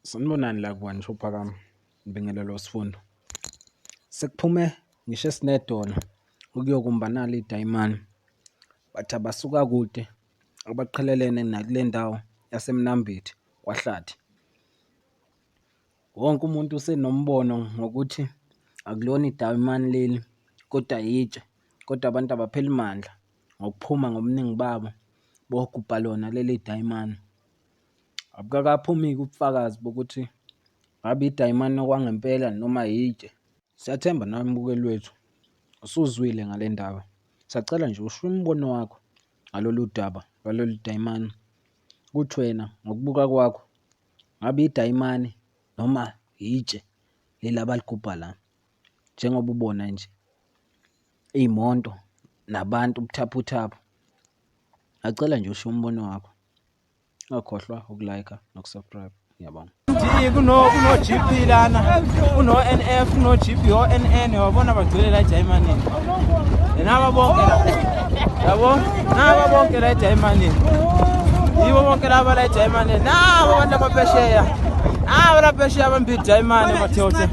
Sanibonani la kuwani shophakami Ngibingelelo Sifundo. Sekuphume ngisho esinedona ukuyokumba nali iDiamond. Bathi abasuka kude abaqhelelene nakule ndawo yaseMnambithi kwaHlathi. Wonke umuntu usenombono ngokuthi akulona iDiamond leli kodwa yitshe. Kodwa abantu abapheli mandla ngokuphuma ngobuningi babo bogubha lona leli Diamond. Abukakaphumi-ke ubufakazi bokuthi ngabe iDiamond okwangempela noma yitshe. Siyathemba nawe mbukeli wethu usuzwile ngale ndaba. Siyacela nje usho umbono wakho ngalolu daba lwalolu Diamond. Kuthi wena ngokubuka kwakho ngabe iDiamond noma yitshe leli abaligubha la, njengoba ubona nje iy'moto nabantu ubuthaphuthaphu. Ngiyacela nje usho umbono wakho. Ungakhohlwa ukulayikha nokusubscribe. Ngiyabonga. Kuno-GP lana, kuno-NF, kuno-GP, o-NN, wabona bagcwele la eDiamond. Naba bonke la, yabo, naba bonke la eDiamond. Yibo bonke laba la eDiamond. Nabo abantu abaphesheya. Aba la phesheya abambili iDiamond bathothe.